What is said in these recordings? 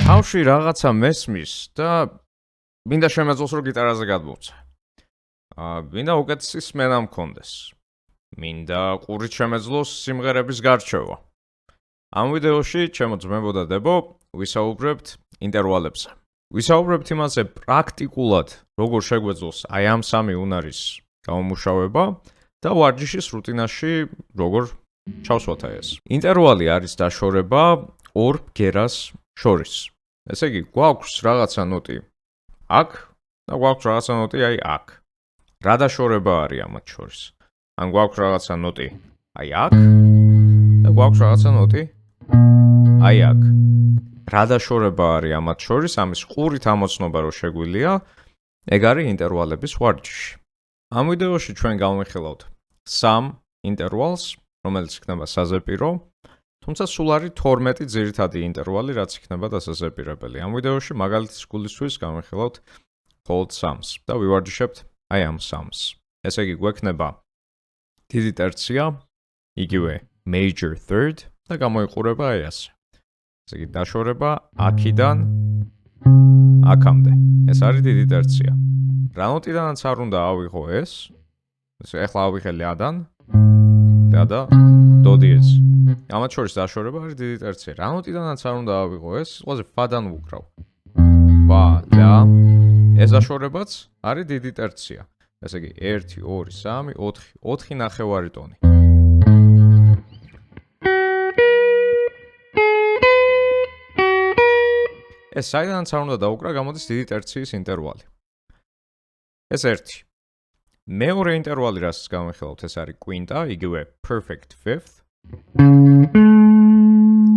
თავში რაღაცა მესმის და მინდა შემეძლოს რომ გიტარაზე გადმოვცე. მინდა უკეთესი სმენა მქონდეს. მინდა ყურით შემეძლოს სიმღერების გარჩევა. ამ ვიდეოში ჩემო ძმებო და დებო ვისაუბრებთ ინტერვალებზე. ვისაუბრებთ იმაზე პრაქტიკულად როგორ შეგვეძლოს აი ამ სამი უნარის გამომუშავება და ვარჯიშის რუტინაში როგორ ჩავსვათ ეს. ინტერვალი არის დაშორება ორ ბგერას შორის. ესე იგი, გვაქვს რაღაცა ნოტი აქ და გვაქვს რაღაცა ნოტი აი აქ. რა დაშორება არის ამათ შორის? ან გვაქვს რაღაცა ნოტი აი აქ და გვაქვს რაღაცა ნოტი აი აქ. რა დაშორება არის ამათ შორის? ამის ყურით ამოცნობა რო შეგვიძლია, ეგ არის ინტერვალების ვარჯიში. ამ ვიდეოში ჩვენ გავმეხილავთ სამ ინტერვალს, რომელიც იქნება საზეპირო, თუმცა სულ არის 12 ძირითადი ინტერვალი, რაც იქნება დასაზეპირებელი. ამ ვიდეოში მაგალითის გულისთვის გავმეხილავთ მხოლოდ სამს და ვივარჯიშებთ აი ამ სამს. ესე იგი, გვექნება დიდი ტერცია, იგივე major third და გამოიყურება აი ასე. ესე იგი, დაშორება აქიდან აქამდე. ეს არის დიდი ტერცია. რა ნოტიდანაც არ უნდა ავიღო ეს, ეხლა ავიღე ლადან, და დო დიეზ. ამათ შორის დაშორება არის დიდი ტერცია. რა ნოტიდანაც არ უნდა ავიღო ეს, ყველაზე ფადან ვუკრავ. ფა, ლა. ეს დაშორებაც არის დიდი ტერცია. ესე იგი 1 2 3 4 ნახევარი ტონი. ეს საიდანაც არ უნდა დაუკრა, გამოდის დიდი ტერციის ინტერვალი. ეს ერთი. მეორე ინტერვალი, რასაც გავმეხილავთ, ეს არის კვინტა, იგივე perfect fifth.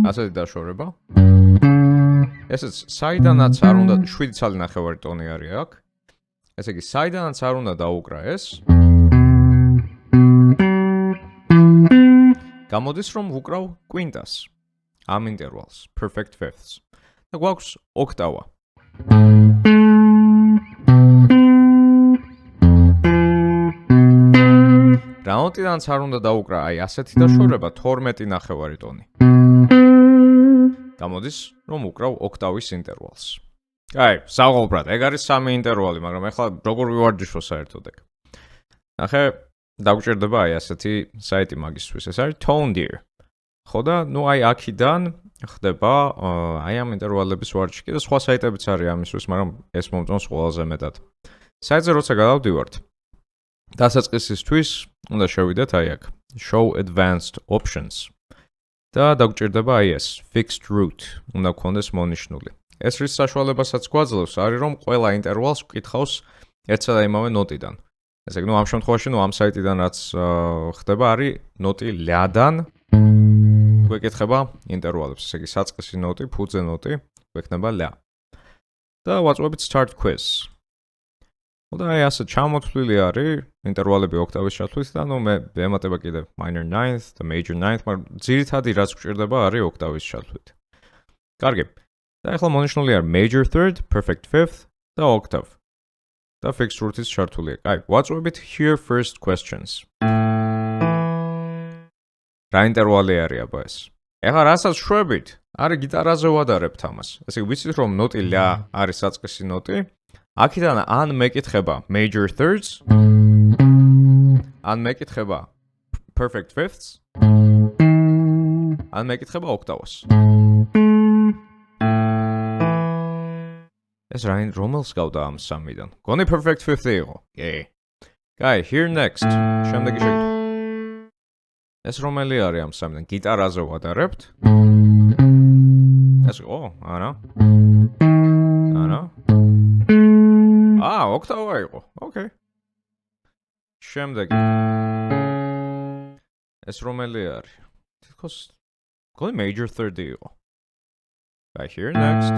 ასეთი დაშორება. ესეც საიდანაც არ უნდა 7 ცალი ნახევარი ტონი არის აქ. ესე იგი, საიდანაც არ უნდა დაუკრა ეს. გამოდის, რომ ვუკრავ კვინტას. ამ ინტერვალს, perfect fifths. და გვაქვს ოქტავა. რა ნოტიდანაც არ უნდა დაუკრა აი ასეთი დაშორება 12 ნახევარი ტონი. გამოდის, რომ უკრავ ოქტავის ინტერვალს. აი, საღოლბრად, ეგ არის სამი ინტერვალი, მაგრამ ეხლა როგორ ვივარჯიშო საერთოდ ეგ. ნახე, დაგჭირდება აი ასეთი საიტი მაგისთვის, ეს არის Tone Deer. ხო და, ნუ აი აქიდან ხდება აი ამ ინტერვალების ვარჯიში. კიდე სხვა საიტებიც არის ამისთვის, მაგრამ ეს მომწონს ყველაზე მეტად. საიტზე როცა გადავდივართ, დასაწყისისთვის უნდა შევიდეთ აი აქ, Show Advanced Options. და დაგჭირდება აი ეს, Fixed Route, უნდა გქონდეს მონიშნული. ეს რის საშუალებასაც გვაძლევს, არის რომ ყველა ინტერვალს ვკითხავს ერთსა და იმავე ნოტიდან. ესე იგი, ამ შემთხვევაში, ამ საიტიდან რაც ხდება, არის ნოტი ლადან გვეკითხება ინტერვალებს. ესე იგი, საწყისი ნოტი, ფუძე ნოტი, გვექნება ლა. და ვაწვევით Start Quiz. და აი ასე ჩამოთვლილი არის ინტერვალები ოქტავის ჩათვლით და მე ემატება კიდე minor ninth და major ninth, მაგრამ ძირითადი რაც გვჭირდება არის ოქტავის ჩათვლით. კარგი. და ახლა მონიშნული არის major third, perfect fifth და octave. და fixed root-ის ჩართულია. აი, ვაწვევით here first questions. რა ინტერვალი არის აბა ეს? ეხლა რასაც შვებით, არის გიტარაზე ვადარებთ ამას. ესე იგი, ვიცით რომ ნოტი ლა არის საწყისი ნოტი. აქედან ან მეკითხება major thirds, ან მეკითხება perfect fifths, ან მეკითხება ოქტავას. ეს რომელს გავდა ამ სამიდან? გონი perfect fifth იყო. Guy, here next. შემდეგი შეკითხვა. ეს რომელი არის ამ სამიდან? გიტარაზე ვადარებთ? ეს არა. არა. ოქტავა იყო. Okay. შემდეგი. ეს რომელი არის? თითქოს გონი major third იყო. Guy, here next.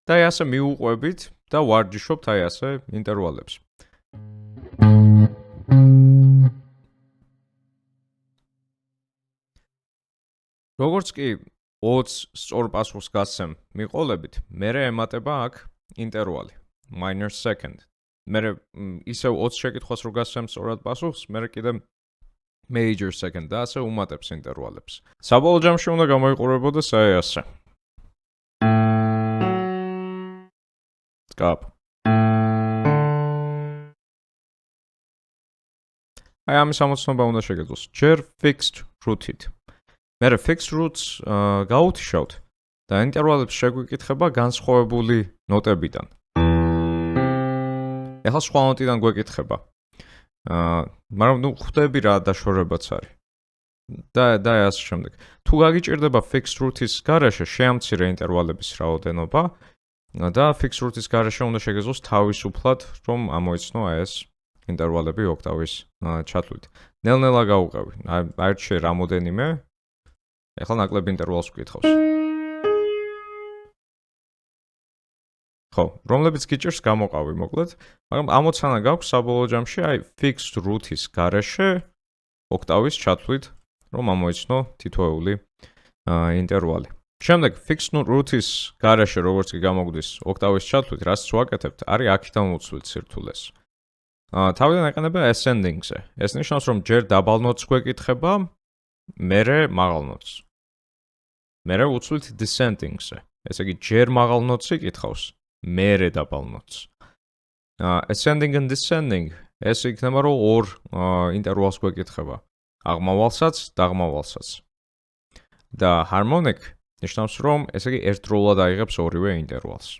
და ასე მიუყვებით და ვარჯიშობთ აი ასე ინტერვალებს. როგორც კი 20 სწორ პასუხს გასცემ მიყოლებით, მერე ემატება აქ ინტერვალი, minor second. მერე ისევ 20 შეკითხვას რო გასცემ სწორად პასუხს, მერე კიდე major second და ასე უმატებს ინტერვალებს. საბოლოო ჯამში უნდა გამოიყურებოდეს აი ასე. Stop. აი ამის ამოცნობა უნდა შეგეძლოს. ჯერ fixed root-ით. მერე fixed roots გაუთიშავთ და ინტერვალებს შეგვიკითხება განსხვავებული ნოტებიდან. ეხლა სხვა ნოტიდან გვეკითხება. მაგრამ ნუ ხვდები რა დაშორებაც არის. და ასე შემდეგ. თუ გაგიჭირდება fixed root-ის გარეშე შეამცირე ინტერვალების რაოდენობა და fixed root-ის გარეშე უნდა შეგეძლოს თავისუფლად რომ ამოიცნო ეს ინტერვალები ოქტავის ჩათვლით. ნელ-ნელა გავუყევი. აირჩიე რამოდენიმე. ეხლა ნაკლებ ინტერვალს ვკითხავს. ხო, რომლებიც გიჭირს გამოყავი მოკლედ, მაგრამ ამოცანა გაქვს საბოლოო ჯამში აი fixed root-ის გარეშე ოქტავის ჩათვლით რომ ამოიცნო თითოეული ინტერვალი. შემდეგ fixed root-ის გარეშე როგორც კი გამოგვდის ოქტავის ჩათვლით, რაც ვაკეთებთ, არის აქედან უცვლით სირთულეს. თავიდან ეყენება ascending-ზე. ეს ნიშნავს რომ ჯერ დაბალ ნოტს გვეკითხება, მერე მაღალ ნოტს. მერე უცვლით descending-ზე. ესე იგი ჯერ მაღალ ნოტს იკითხავს, მერე დაბალ ნოტს. Ascending and descending ეს იქნება რომ ორ ინტერვალს გვეკითხება. აღმავალსაც, დაღმავალსაც. და harmonic ნიშნავს რომ ესე იგი ერთდროულად აიღებს ორივე ინტერვალს.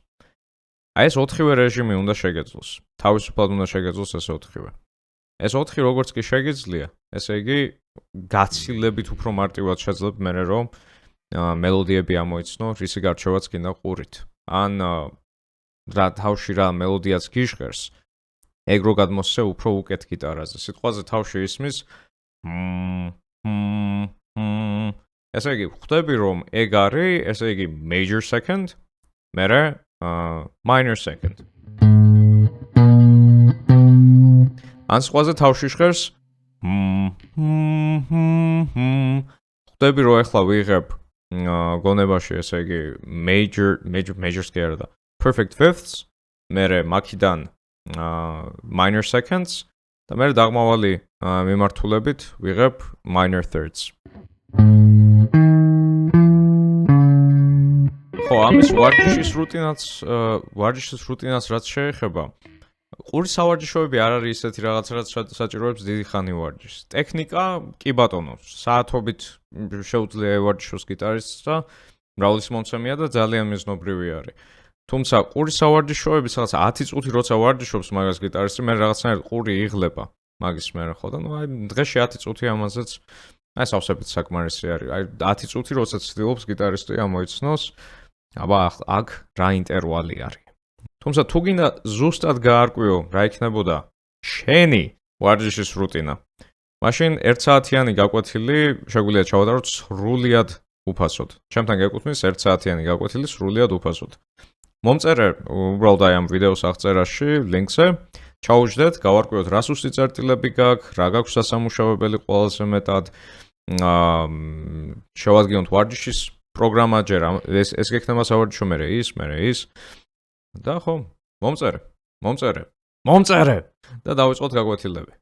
აი ეს ოთხივე რეჟიმი უნდა შეგეძლოს. თავისუფლად უნდა შეგეძლოს ეს ოთხივე. ეს ოთხი როგორც კი შეგიძლია, ესე იგი გაცილებით უფრო მარტივად შეძლებ მე რომ მელოდიები ამოიცნო, რისი გარჩევაც გინდა ყურით. ან რა თავში რა მელოდიაც გიჟღერს, ეგ რო გადმოსცე უფრო უკეთ გიტარაზე. სიტყვაზე თავში ისმის ესე იგი ხვდები რომ ეგ არის, ესე იგი major second, მერე minor second. ან სხვაზე თავში ჟღერს ხვდები რომ ეხლა ვიღებ გონებაში ესე იგი major scale და perfect fifths, მერე მაქიდან minor seconds და მერე დაღმავალი მიმართულებით ვიღებ minor thirds. ხო, ამის ვარჯიშის რუტინას რაც შეეხება, ყურის სავარჯიშოები არ არის ისეთი რაღაცა, რაც საჭიროებს დიდი ხანი ვარჯიშს. ტექნიკა კი ბატონო, საათობით შეუძლია ევარჯიშოს გიტარისტს და მრავლის მომცემია და ძალიან მიზნობრივი არის. თუმცა ყურის სავარჯიშოები რაღაც 10 წუთი როცა ვარჯიშობს მაგას გიტარისტი, მე რაღაცნაირად ყური იღლება მაგის მერე ხო და ნუ აი დღეში 10 წუთი ამაზეც აი სავსებით საკმარისი არის. აი 10 წუთი როცა ცდილობს გიტარისტი ამოიცნოს, აბა აქ რა ინტერვალი არის. თუმცა თუ გინდა ზუსტად გაარკვიო რა იქნებოდა შენი ვარჯიშის რუტინა, მაშინ 1 საათიანი გაკვეთილი შეგვიძლია ჩავატაროთ სრულიად უფასოდ. ჩემთან გეკუთვნის 1 საათიანი გაკვეთილი სრულიად უფასოდ. მომწერე უბრალოდ აი ამ ვიდეოს აღწერაში ლინკზე, ჩაუჯდეთ, გავარკვიოთ რა სუსტი წერტილები გაქვს, რა გაქვს სასამუშავებელი ყველაზე მეტად, შევადგინოთ ვარჯიშის პროგრამა ჯერ ეს გექნება სავარჯიშო მერე ის და ხო, მომწერე და დავიწყოთ გაკვეთილები.